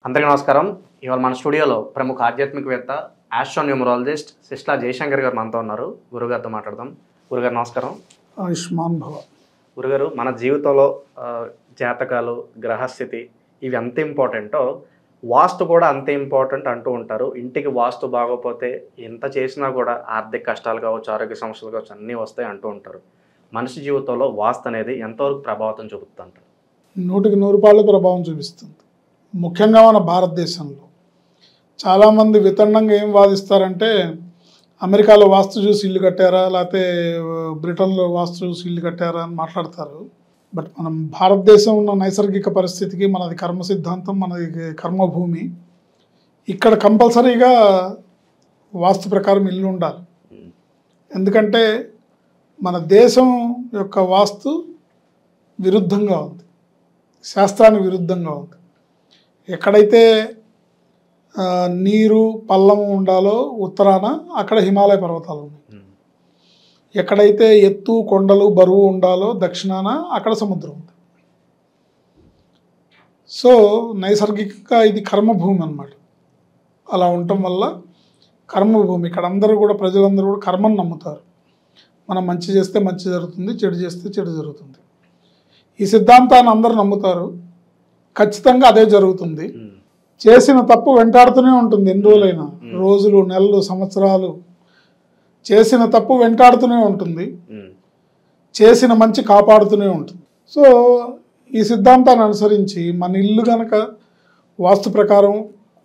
అందరికీ నమస్కారం. ఇవాళ మన స్టూడియోలో ప్రముఖ ఆధ్యాత్మికవేత్త ఆస్ట్రోన్యూమరాలజిస్ట్ సిస్లా జయశంకర్ గారు మనతో ఉన్నారు. గురుగారితో మాట్లాడదాం. గురుగారు నమస్కారం. ఆయుష్మాన్ భవ. గురుగారు, మన జీవితంలో జాతకాలు, గ్రహస్థితి ఇవి ఎంత ఇంపార్టెంటో వాస్తు కూడా అంతే ఇంపార్టెంట్ అంటూ ఉంటారు. ఇంటికి వాస్తు బాగోపోతే ఎంత చేసినా కూడా ఆర్థిక కష్టాలు కావచ్చు, ఆరోగ్య సమస్యలు కావచ్చు, అన్నీ వస్తాయి అంటూ ఉంటారు. మనిషి జీవితంలో వాస్తు అనేది ఎంతవరకు ప్రభావితం చూపుతుంటారు? 100కి 100 ప్రభావం చూపిస్తుంది. ముఖ్యంగా మన భారతదేశంలో చాలామంది వితండంగా ఏం వాదిస్తారంటే అమెరికాలో వాస్తు చూసి ఇల్లు కట్టారా, లేకపోతే బ్రిటన్లో వాస్తు చూసి ఇల్లు కట్టారా అని మాట్లాడతారు. బట్ మనం భారతదేశం ఉన్న నైసర్గిక పరిస్థితికి మనది కర్మ సిద్ధాంతం, మనది కర్మభూమి. ఇక్కడ కంపల్సరీగా వాస్తు ప్రకారం ఇల్లు ఉండాలి. ఎందుకంటే మన దేశం యొక్క వాస్తు విరుద్ధంగా ఉంది, శాస్త్రానికి విరుద్ధంగా ఉంది. ఎక్కడైతే నీరు పల్లము ఉండాలో ఉత్తరాన అక్కడ హిమాలయ పర్వతాలు ఉన్నాయి. ఎక్కడైతే ఎత్తు కొండలు బరువు ఉండాలో దక్షిణాన అక్కడ సముద్రం ఉంది. సో నైసర్గికంగా ఇది కర్మభూమి అన్నమాట. అలా ఉండటం వల్ల కర్మభూమి ఇక్కడ అందరూ కూడా ప్రజలందరూ కూడా కర్మను నమ్ముతారు. మనం మంచి చేస్తే మంచి జరుగుతుంది, చెడు చేస్తే చెడు జరుగుతుంది. ఈ సిద్ధాంతాన్ని అందరూ నమ్ముతారు. ఖచ్చితంగా అదే జరుగుతుంది. చేసిన తప్పు వెంటాడుతూనే ఉంటుంది. ఎన్ని రోజులైనా, రోజులు, నెలలు, సంవత్సరాలు చేసిన తప్పు వెంటాడుతూనే ఉంటుంది. చేసిన మంచి కాపాడుతూనే ఉంటుంది. సో ఈ సిద్ధాంతాన్ని అనుసరించి మన ఇల్లు కనుక వాస్తు ప్రకారం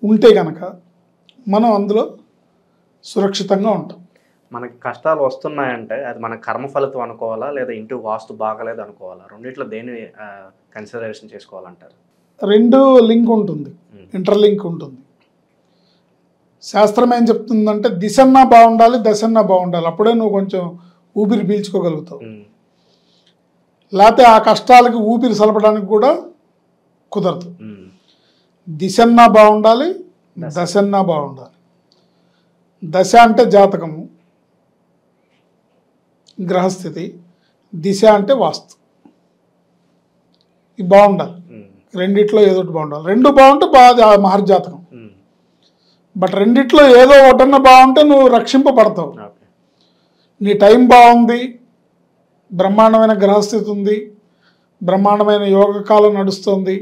ఉంటే కనుక మనం అందులో సురక్షితంగా ఉంటాం. మనకి కష్టాలు వస్తున్నాయంటే అది మన కర్మ ఫలితం అనుకోవాలా, లేదా ఇంటి వాస్తు బాగలేదు అనుకోవాలా? రెండిట్లో దేని కన్సిడరేషన్ చేసుకోవాలంటారు? రెండు లింక్ ఉంటుంది, ఇంటర్లింక్ ఉంటుంది. శాస్త్రం ఏం చెప్తుందంటే దిశన్నా బాగుండాలి, దశన్నా బాగుండాలి. అప్పుడే నువ్వు కొంచెం ఊపిరి పీల్చుకోగలుగుతావు. లేకపోతే ఆ కష్టాలకి ఊపిరి సలపడానికి కూడా కుదరదు. దిశన్నా బాగుండాలి, దశన్నా బాగుండాలి. దశ అంటే జాతకము, గ్రహస్థితి. దిశ అంటే వాస్తు. ఇది బాగుండాలి. రెండిట్లో ఏదో ఒకటి బాగుండాలి. రెండు బాగుంటే బాగా మహర్జాతకం. బట్ రెండిట్లో ఏదో ఒకటన్నా బాగుంటే నువ్వు రక్షింపబడతావు. నీ టైం బాగుంది, బ్రహ్మాండమైన గ్రహస్థితి ఉంది, బ్రహ్మాండమైన యోగకాలం నడుస్తుంది,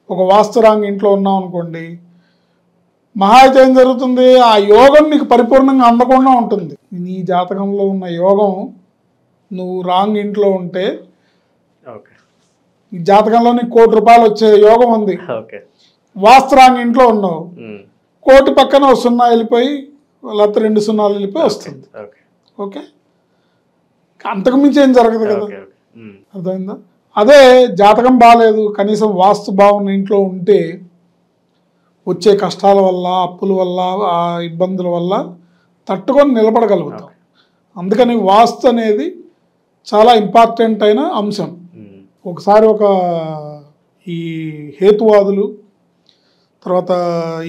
ఒక వాస్తురాంగ్ ఇంట్లో ఉన్నావు అనుకోండి, మహా అయితే ఏం జరుగుతుంది, ఆ యోగం నీకు పరిపూర్ణంగా అందకుండా ఉంటుంది. నీ జాతకంలో ఉన్న యోగం నువ్వు రాంగ్ ఇంట్లో ఉంటే ఈ జాతకంలో నీకు ₹1,00,00,000 వచ్చే యోగం ఉంది. వాస్తు రాంగ్ ఇంట్లో ఉన్నావు, 1,00,00,000 పక్కన 0 సున్నా వెళ్ళిపోయి లేకపోతే 2 సున్నాలు వెళ్ళిపోయి వస్తుంది. ఓకే, అంతకు మించి ఏం జరగదు కదా. అర్థమైందా? అదే జాతకం బాగాలేదు, కనీసం వాస్తు బాగున్న ఇంట్లో ఉంటే వచ్చే కష్టాల వల్ల, అప్పుల వల్ల, ఆ ఇబ్బందుల వల్ల తట్టుకొని నిలబడగలుగుతాం. అందుకని వాస్తు అనేది చాలా ఇంపార్టెంట్ అయిన అంశం. ఒకసారి ఈ హేతువాదులు, తర్వాత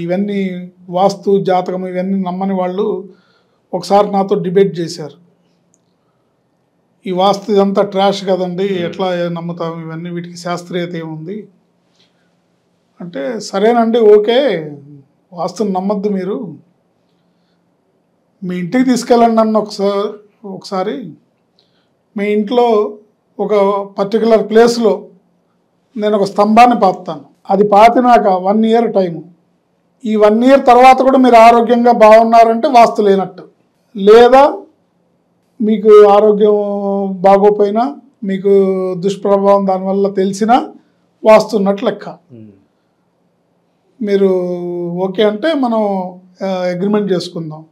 ఇవన్నీ వాస్తు జాతకం ఇవన్నీ నమ్మని వాళ్ళు ఒకసారి నాతో డిబేట్ చేశారు. ఈ వాస్తు ఇదంతా ట్రాష్ కదండి, ఎట్లా నమ్ముతాం, ఇవన్నీ వీటికి శాస్త్రీయత ఏముంది అంటే, సరేనండి, ఓకే, వాస్తుని నమ్మద్దు, మీరు మీ ఇంటికి తీసుకెళ్ళండి నన్ను ఒకసారి మీ ఇంట్లో ఒక పర్టికులర్ ప్లేస్లో నేను ఒక స్తంభాన్ని పాతాను. అది పాతినాక 1 ఇయర్ టైము. ఈ 1 ఇయర్ తర్వాత కూడా మీరు ఆరోగ్యంగా బాగున్నారంటే వాస్తు లేనట్టు. లేదా మీకు ఆరోగ్యం బాగోపోయినా, మీకు దుష్ప్రభావం దానివల్ల తెలిసినా వాస్తు ఉన్నట్టు లెక్క. మీరు ఓకే అంటే మనం అగ్రిమెంట్ చేసుకుందాం.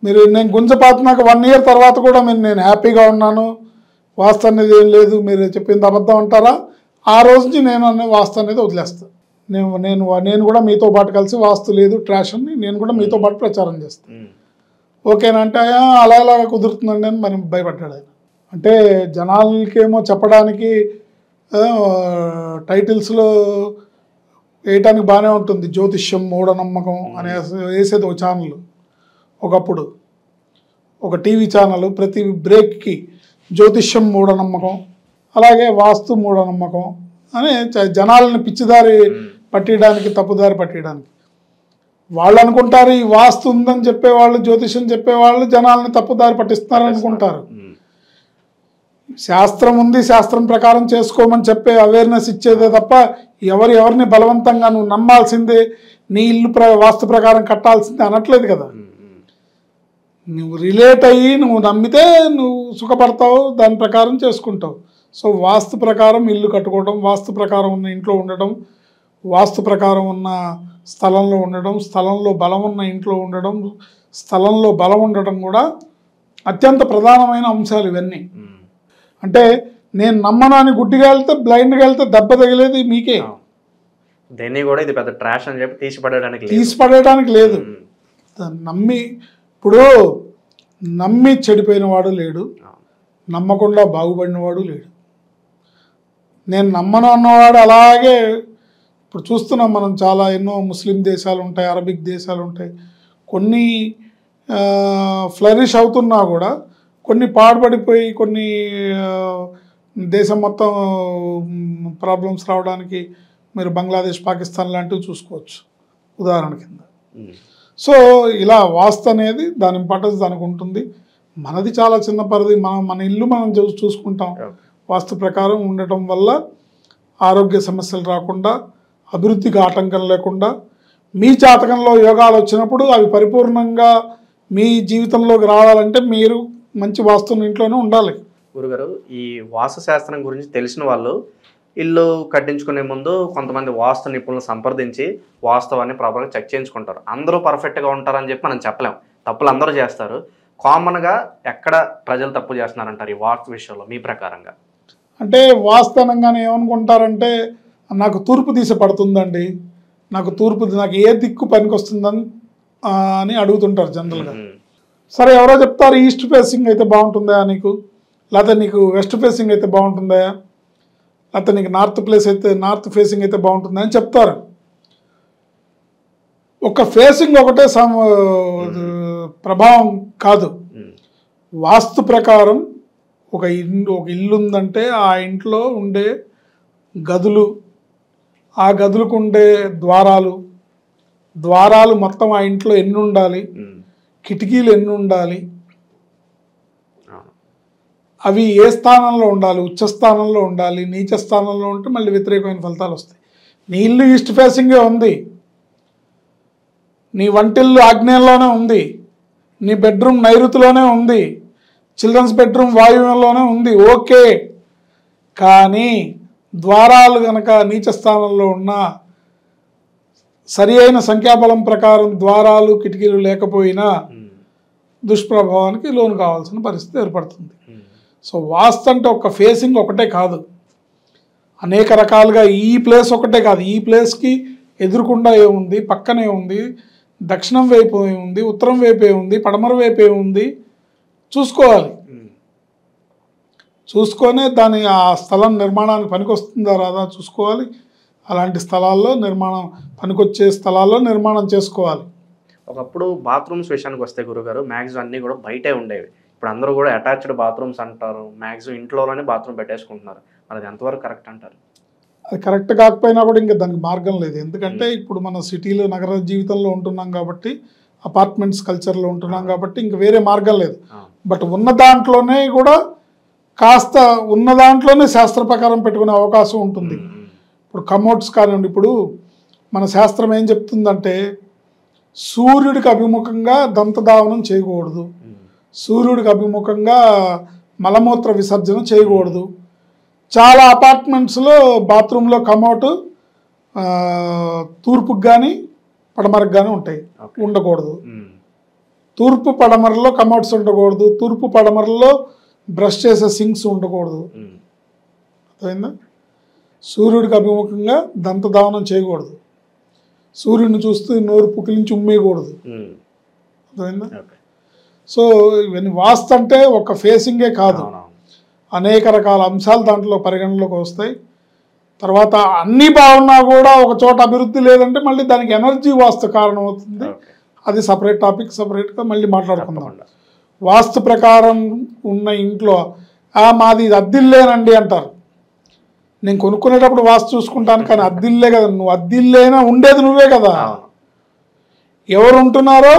మీరు నేను గుంజపాతినాక 1 ఇయర్ తర్వాత కూడా నేను హ్యాపీగా ఉన్నాను, వాస్తు అనేది ఏం లేదు, మీరు చెప్పింది అబద్ధం అంటారా, ఆ రోజు నుంచి నేను వాస్తు అనేది వదిలేస్తాను. నేను కూడా మీతో పాటు కలిసి వాస్తు లేదు, ట్రాష్ అని నేను కూడా మీతో పాటు ప్రచారం చేస్తాను. ఓకేనంటే అలా అలాగా కుదురుతుందండి అని మరి భయపడ్డాడు ఆయన. అంటే జనాలకేమో చెప్పడానికి టైటిల్స్లో వేయటానికి బాగానే ఉంటుంది, జ్యోతిష్యం మూఢనమ్మకం అనే వేసేది ఒక ఛానల్. ఒకప్పుడు ఒక టీవీ ఛానల్ ప్రతి బ్రేక్కి జ్యోతిష్యం మూఢనమ్మకం, అలాగే వాస్తు మూఢనమ్మకం అని జనాలని పిచ్చిదారి పట్టడానికి, తప్పుదారి పట్టడానికి. వాళ్ళు అనుకుంటారు ఈ వాస్తు ఉందని చెప్పేవాళ్ళు, జ్యోతిషం చెప్పేవాళ్ళు జనాల్ని తప్పుదారి పట్టిస్తున్నారు అనుకుంటారు. శాస్త్రం ఉంది, శాస్త్రం ప్రకారం చేసుకోమని చెప్పే అవేర్నెస్ ఇచ్చేదే తప్ప ఎవరిని బలవంతంగా నువ్వు నమ్మాల్సిందే, నీ ఇల్లు వాస్తు ప్రకారం కట్టాల్సిందే అనట్లేదు కదా. నువ్వు రిలేట్ అయ్యి నువ్వు నమ్మితే నువ్వు సుఖపడతావు, దాని ప్రకారం చేసుకుంటావు. సో వాస్తు ప్రకారం ఇల్లు కట్టుకోవడం, వాస్తు ప్రకారం ఉన్న ఇంట్లో ఉండడం, వాస్తు ప్రకారం ఉన్న స్థలంలో ఉండడం, స్థలంలో బలం ఉన్న ఇంట్లో ఉండడం, స్థలంలో బలం ఉండడం కూడా అత్యంత ప్రధానమైన అంశాలు ఇవన్నీ. అంటే నేను నమ్మను అని గుడ్డిగా వెళ్తే, బ్లైండ్గా వెళ్తే దెబ్బ తగిలేది మీకే. దేన్ని కూడా ఇది పెద్ద ట్రాష్ అని చెప్పి తీసిపడేయడానికి లేదు. నమ్మి ఇప్పుడు నమ్మి చెడిపోయిన వాడు లేడు, నమ్మకుండా బాగుపడినవాడు లేడు. నేను నమ్మను అన్నవాడు అలాగే. ఇప్పుడు చూస్తున్నాం మనం, చాలా ఎన్నో ముస్లిం దేశాలు ఉంటాయి, అరబిక్ దేశాలు ఉంటాయి, కొన్ని ఫ్లరిష్ అవుతున్నా కూడా కొన్ని పాడుపడిపోయి, కొన్ని దేశం మొత్తం ప్రాబ్లమ్స్ రావడానికి మీరు బంగ్లాదేశ్, పాకిస్తాన్ లాంటివి చూసుకోవచ్చు ఉదాహరణ కింద. సో ఇలా వాస్తు అనేది దాని ఇంపార్టెన్స్ దానికి ఉంటుంది. మనది చాలా చిన్న పరిధి, మన ఇల్లు మనం చూసుకుంటాం. వాస్తు ప్రకారం ఉండటం వల్ల ఆరోగ్య సమస్యలు రాకుండా, అభివృద్ధికి ఆటంకం లేకుండా, మీ జాతకంలో యోగాలు వచ్చినప్పుడు అవి పరిపూర్ణంగా మీ జీవితంలోకి రావాలంటే మీరు మంచి వాస్తుని ఇంట్లోనే ఉండాలి. గురుగారు, ఈ వాస్తు శాస్త్రం గురించి తెలిసిన వాళ్ళు ఇల్లు కట్టించుకునే ముందు కొంతమంది వాస్తు నిపుణులను సంప్రదించి వాస్తవాన్ని ప్రాపర్గా చెక్ చేయించుకుంటారు. అందరూ పర్ఫెక్ట్గా ఉంటారని చెప్పి మనం చెప్పలేం, తప్పులు అందరూ చేస్తారు. కామన్గా ఎక్కడ ప్రజలు తప్పు చేస్తున్నారంటారు ఈ వాస్తు విషయంలో మీ ప్రకారంగా? అంటే వాస్తు అనగానే ఏమనుకుంటారంటే, నాకు తూర్పు దిశ పడుతుందండి, నాకు ఏ దిక్కు పనికి వస్తుందని అని అడుగుతుంటారు జనరల్గా. సరే, ఎవరో చెప్తారు ఈస్ట్ ఫేసింగ్ అయితే బాగుంటుందా నీకు, లేకపోతే నీకు వెస్ట్ ఫేసింగ్ అయితే బాగుంటుందా, లేకపోతే నీకు నార్త్ ఫేసింగ్ అయితే బాగుంటుందా అని చెప్తారు. ఒక ఫేసింగ్ ఒకటే ప్రభావం కాదు. వాస్తు ప్రకారం ఒక ఇల్లు ఉందంటే ఆ ఇంట్లో ఉండే గదులు, ఆ గదులకు ఉండే ద్వారాలు మొత్తం ఆ ఇంట్లో ఎన్ని ఉండాలి, కిటికీలు ఎన్ని ఉండాలి, అవి ఏ స్థానంలో ఉండాలి, ఉచ్చ స్థానంలో ఉండాలి, నీచ స్థానంలో ఉంటే మళ్ళీ వ్యతిరేకమైన ఫలితాలు వస్తాయి. నీ ఇల్లు ఈస్ట్ ఫేసింగే ఉంది, నీ వంటిల్లు ఆగ్నేయంలోనే ఉంది, నీ బెడ్రూమ్ నైరుతిలోనే ఉంది, చిల్డ్రన్స్ బెడ్రూమ్ వాయువ్యంలోనే ఉంది, ఓకే. కానీ ద్వారాలు కనుక నీచ స్థానంలో ఉన్నా, సరి అయిన సంఖ్యాబలం ప్రకారం ద్వారాలు కిటికీలు లేకపోయినా దుష్ప్రభావానికి లోను కావాల్సిన పరిస్థితి ఏర్పడుతుంది. సో వాస్తు అంటే ఒక ఫేసింగ్ ఒకటే కాదు, అనేక రకాలుగా. ఈ ప్లేస్ ఒకటే కాదు, ఈ ప్లేస్కి ఎదురుకుండా ఏముంది, పక్కనే ఉంది, దక్షిణం వైపు ఏముంది, ఉత్తరం వైపు ఏముంది, పడమర వైపు ఏముంది చూసుకోవాలి. చూసుకొనే ఆ స్థలం నిర్మాణానికి పనికొస్తుందా రాదా చూసుకోవాలి. అలాంటి స్థలాల్లో పనికొచ్చే స్థలాల్లో నిర్మాణం చేసుకోవాలి. ఒకప్పుడు బాత్రూమ్స్ విషయానికి వస్తే గురుగారు, మ్యాక్సిమం అన్నీ కూడా బయటే ఉండేవి. ఇప్పుడు అందరూ కూడా అటాచ్డ్ బాత్రూమ్స్ అంటారు, మ్యాక్సిమం ఇంట్లోనే బాత్రూమ్ పెట్టేసుకుంటున్నారు. మరి అది ఎంతవరకు కరెక్ట్ అంటారు? అది కరెక్ట్ కాకపోయినా కూడా ఇంకా దానికి మార్గం లేదు. ఎందుకంటే ఇప్పుడు మన సిటీలో నగర జీవితంలో ఉంటున్నాం కాబట్టి, అపార్ట్మెంట్స్ కల్చర్లో ఉంటున్నాం కాబట్టి ఇంక వేరే మార్గం లేదు. బట్ ఉన్న దాంట్లోనే కూడా కాస్త ఉన్న దాంట్లోనే శాస్త్ర ప్రకారం పెట్టుకునే అవకాశం ఉంటుంది. ఇప్పుడు కమోడ్స్ కానివ్వండి, ఇప్పుడు మన శాస్త్రం ఏం చెప్తుందంటే సూర్యుడికి అభిముఖంగా దంతధావనం చేయకూడదు, సూర్యుడికి అభిముఖంగా మలమూత్ర విసర్జన చేయకూడదు. చాలా అపార్ట్మెంట్స్లో బాత్రూంలో కమోటు తూర్పుకి కానీ పడమరకు కానీ ఉంటాయి, ఉండకూడదు. తూర్పు పడమరలో కమోడ్స్ ఉండకూడదు, తూర్పు పడమరలో బ్రష్ చేసే సింక్స్ ఉండకూడదు. అర్థమైందా? సూర్యుడికి అభిముఖంగా దంతధావనం చేయకూడదు, సూర్యుడిని చూస్తూ నోరు పుకిలించి ఉమ్మేయకూడదు. అర్థమైందా? సో ఇవన్నీ వాస్తు అంటే ఒక ఫేసింగే కాదు, అనేక రకాల అంశాలు దాంట్లో పరిగణలోకి వస్తాయి. తర్వాత అన్నీ బాగున్నా కూడా ఒక చోట అభివృద్ధి లేదంటే మళ్ళీ దానికి ఎనర్జీ వాస్తు కారణం అవుతుంది. అది సపరేట్ టాపిక్, సపరేట్గా మళ్ళీ మాట్లాడుకుందాం. వాస్తు ప్రకారం ఉన్న ఇంట్లో మాది అద్దిల్లేనండి అంటారు. నేను కొనుక్కునేటప్పుడు వాస్తు చూసుకుంటాను, కానీ అద్దిల్లే కదా, నువ్వు అద్దిల్లైనా ఉండేది నువ్వే కదా. ఎవరు ఉంటున్నారో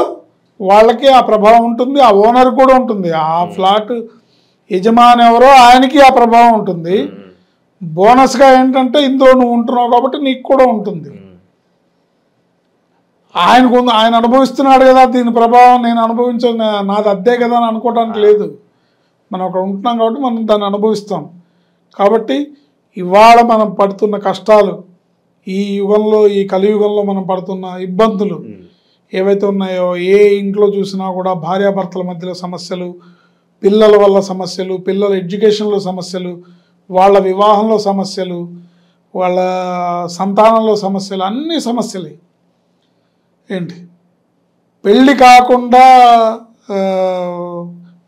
వాళ్ళకి ఆ ప్రభావం ఉంటుంది, ఆ ఓనర్ కూడా ఉంటుంది, ఆ ఫ్లాట్ యజమాని ఎవరో ఆయనకి ఆ ప్రభావం ఉంటుంది. బోనస్గా ఏంటంటే ఇందులో నువ్వు ఉంటున్నావు కాబట్టి నీకు కూడా ఉంటుంది. ఆయన అనుభవిస్తున్నాడు కదా దీని ప్రభావం, నేను అనుభవించాను, నాది అద్దే కదా అని అనుకోవడానికి లేదు. మనం అక్కడ ఉంటున్నాం కాబట్టి మనం దాన్ని అనుభవిస్తాం. కాబట్టి ఇవాళ మనం పడుతున్న కష్టాలు, ఈ యుగంలో, ఈ కలియుగంలో మనం పడుతున్న ఇబ్బందులు ఏవైతే ఉన్నాయో, ఏ ఇంట్లో చూసినా కూడా భార్యాభర్తల మధ్యలో సమస్యలు, పిల్లల వల్ల సమస్యలు, పిల్లల ఎడ్యుకేషన్లో సమస్యలు, వాళ్ళ వివాహంలో సమస్యలు, వాళ్ళ సంతానంలో సమస్యలు, అన్ని సమస్యలే. ఏంటి పెళ్ళి కాకుండా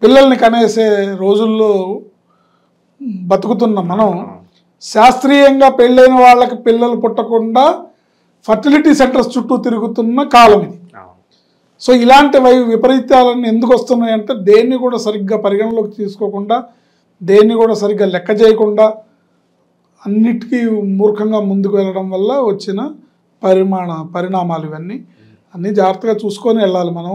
పిల్లల్ని కనేసే రోజుల్లో బతుకుతున్న మనం శాస్త్రీయంగా పెళ్ళైన వాళ్ళకి పిల్లలు పుట్టకుండా ఫర్టిలిటీ సెంటర్స్ చుట్టూ తిరుగుతున్న కాలం ఇది. సో ఇలాంటి విపరీతాలన్నీ ఎందుకు వస్తున్నాయంటే దేన్ని కూడా సరిగ్గా పరిగణలోకి తీసుకోకుండా, దేన్ని కూడా సరిగ్గా లెక్క చేయకుండా అన్నిటికీ మూర్ఖంగా ముందుకు వెళ్ళడం వల్ల వచ్చిన పరిణామాలు ఇవన్నీ. అన్నీ జాగ్రత్తగా చూసుకొని వెళ్ళాలి. మనం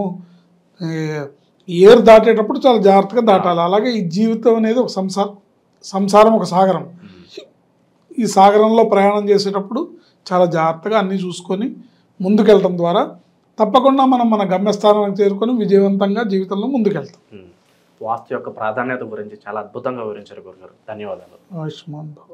ఏరు దాటేటప్పుడు చాలా జాగ్రత్తగా దాటాలి. అలాగే ఈ జీవితం అనేది ఒక సంసారం, ఒక సాగరం. ఈ సాగరంలో ప్రయాణం చేసేటప్పుడు చాలా జాగ్రత్తగా అన్నీ చూసుకొని ముందుకెళ్ళడం ద్వారా తప్పకుండా మనం మన గమ్యస్థానానికి చేరుకొని విజయవంతంగా జీవితంలో ముందుకెళ్తాం. వాస్తు యొక్క ప్రాధాన్యత గురించి చాలా అద్భుతంగా వివరించారు గురుగారు. ధన్యవాదాలు. ఆయుష్మాన్ భవ.